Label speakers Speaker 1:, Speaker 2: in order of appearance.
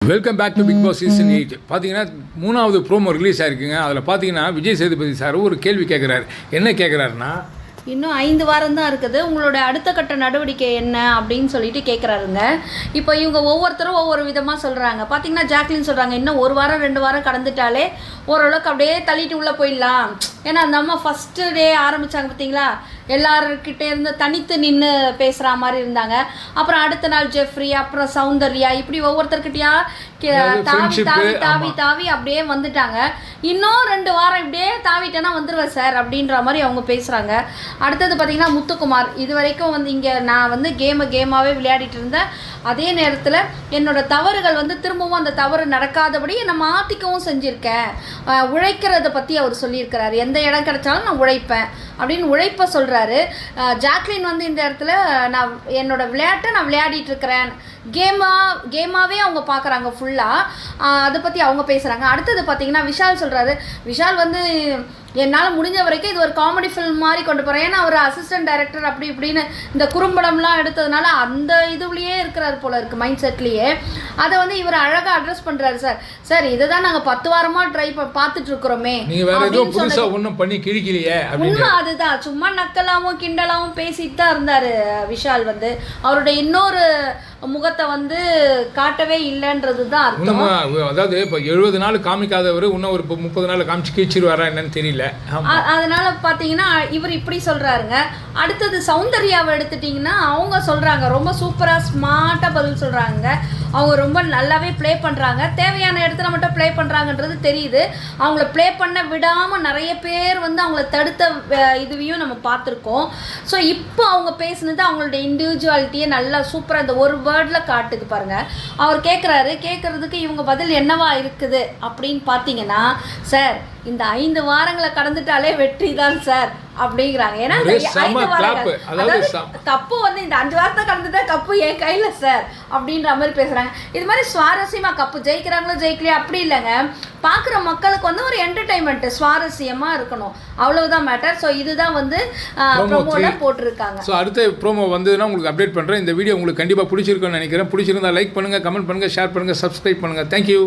Speaker 1: Welcome back to Bigg Boss season 8. பார்த்தீங்கன்னா 3வது promo release ஆகிருக்குங்க. அதில் பார்த்தீங்கன்னா விஜய் சேதுபதி சார் ஒரு கேள்வி கேட்குறாரு. என்ன கேட்குறாருன்னா,
Speaker 2: இன்னும் 5 வாரம் தான் இருக்குது, உங்களோட அடுத்த கட்ட நடவடிக்கை என்ன அப்படின்னு சொல்லிட்டு கேட்குறாருங்க. இப்போ இவங்க ஒவ்வொருத்தரும் ஒவ்வொரு விதமாக சொல்கிறாங்க. பார்த்தீங்கன்னா ஜாக்லின் சொல்கிறாங்க, இன்னும் 1 வாரம் 2 வாரம் கடந்துட்டாலே ஓரளவுக்கு அப்படியே தள்ளிட்டு உள்ளே போயிடலாம். ஏன்னா அந்த அம்மா ஃபஸ்ட்டு டே ஆரம்பித்தாங்க பார்த்தீங்களா, எல்லாருக்கிட்டே இருந்து தனித்து நின்று பேசுகிற மாதிரி இருந்தாங்க. அப்புறம் அடுத்த நாள் ஜெஃப்ரி, அப்புறம் சௌந்தர்யா, இப்படி ஒவ்வொருத்தர்கிட்டயா தாவி தாவி தாவி தாவி அப்படியே வந்துட்டாங்க. இன்னும் 2 வாரம் இப்படியே தாவிட்டேன்னா வந்துடுவேன் சார் அப்படின்ற மாதிரி அவங்க பேசுகிறாங்க. அடுத்தது பார்த்திங்கன்னா முத்துக்குமார், இது வரைக்கும் வந்து இங்கே நான் வந்து கேமாகவே விளையாடிட்டு இருந்தேன். அதே நேரத்தில் என்னோட தவறுகள் வந்து திரும்பவும் அந்த தவறு நடக்காதபடி என்னை மாற்றிக்கவும் செஞ்சுருக்கேன். உழைக்கிறத பற்றி அவர் சொல்லியிருக்கிறாரு. எந்த இடம் கிடைச்சாலும் நான் உழைப்பேன் அப்படின்னு உழைப்ப சொல்கிறாரு. ஜாக்லின் வந்து இந்த இடத்துல நான் என்னோட விளையாட்டை நான் விளையாடிட்டு இருக்கிறேன், கேமாகவே அவங்க பார்க்குறாங்க ஃபுல்லாக. அதை பற்றி அவங்க பேசுகிறாங்க. அடுத்தது பார்த்திங்கன்னா விஷால் சொல்கிறாரு. விஷால் வந்து என்னால் முடிஞ்ச வரைக்கும் இது ஒரு காமெடி ஃபில்ம் மாதிரி கொண்டு போகிறேன். ஏன்னா அவர் அசிஸ்டன்ட் டைரக்டர் அப்படி இப்படின்னு இந்த குறும்படம்லாம் எடுத்ததுனால அந்த இதுலேயே இருக்கிறாரு போல இருக்குது, மைண்ட் செட்லேயே. அதை வந்து இவர் அழகாக அட்ரஸ் பண்ணுறாரு. சார் இதை தான் நாங்கள் 10 வாரமாக பார்த்துட்டு இருக்கிறோமே, உண்மை அதுதான். சும்மா நக்கலாவும் கிண்டலாவும் பேசிட்டு தான் இருந்தார் விஷால். வந்து அவருடைய இன்னொரு முகத்தை வந்து காட்டவே இல்லைன்றது தான் அர்த்தம்.
Speaker 1: அதாவது இப்போ 70 நாள் காமிக்காதவர் இன்னும் ஒரு 30 நாள் காமிச்சு கீழ்ச்சிருவாரா என்னன்னு தெரியல.
Speaker 2: அதனால பார்த்தீங்கன்னா இவர் இப்படி சொல்கிறாருங்க. அடுத்தது சௌந்தர்யாவை எடுத்துட்டிங்கன்னா அவங்க சொல்கிறாங்க, ரொம்ப சூப்பராக ஸ்மார்ட்டாக பதில் சொல்கிறாங்க. அவங்க ரொம்ப நல்லாவே ப்ளே பண்ணுறாங்க. தேவையான இடத்துல மட்டும் ப்ளே பண்ணுறாங்கன்றது தெரியுது. அவங்கள ப்ளே பண்ண விடாமல் நிறைய பேர் வந்து அவங்கள தடுத்த இதுவையும் நம்ம பார்த்துருக்கோம். ஸோ இப்போ அவங்க பேசுனது அவங்களுடைய இண்டிவிஜுவாலிட்டியை நல்லா சூப்பராக இந்த ஒரு வேர்டில் காட்டுது பாருங்கள். அவர் கேட்குறதுக்கு இவங்க பதில் என்னவா இருக்குது அப்படின்னு பார்த்தீங்கன்னா, சார் இந்த 5 வாரங்களை கடந்துட்டாலே வெற்றி தான் சார் அப்படிங்கிறாங்க. ஏன்னா கப்பு வந்து இந்த 5 வாரத்தை கடந்துட்டா கப்பு என் கையில் சார் அப்படின்ற மாதிரி பேசுகிறாங்க. இது மாதிரி சுவாரஸ்யமாக கப்பு ஜெயிக்கிறாங்களோ ஜெயிக்கலையோ அப்படி இல்லைங்க, பார்க்குற மக்களுக்கு வந்து ஒரு என்டர்டைன்மெண்ட் சுவாரஸ்யமாக இருக்கணும், அவ்வளவுதான் மேட்டர். ஸோ இதுதான் வந்து ப்ரோமோவில் போட்டிருக்காங்க.
Speaker 1: ஸோ அடுத்த ப்ரோமோ வந்ததுன்னா உங்களுக்கு அப்டேட் பண்ணுறேன். இந்த வீடியோ உங்களுக்கு கண்டிப்பாக பிடிச்சிருக்குன்னு நினைக்கிறேன். பிடிச்சிருந்தா லைக் பண்ணுங்கள், கமெண்ட் பண்ணுங்கள், ஷேர் பண்ணுங்கள், சப்ஸ்கிரைப் பண்ணுங்கள். தேங்க்யூ.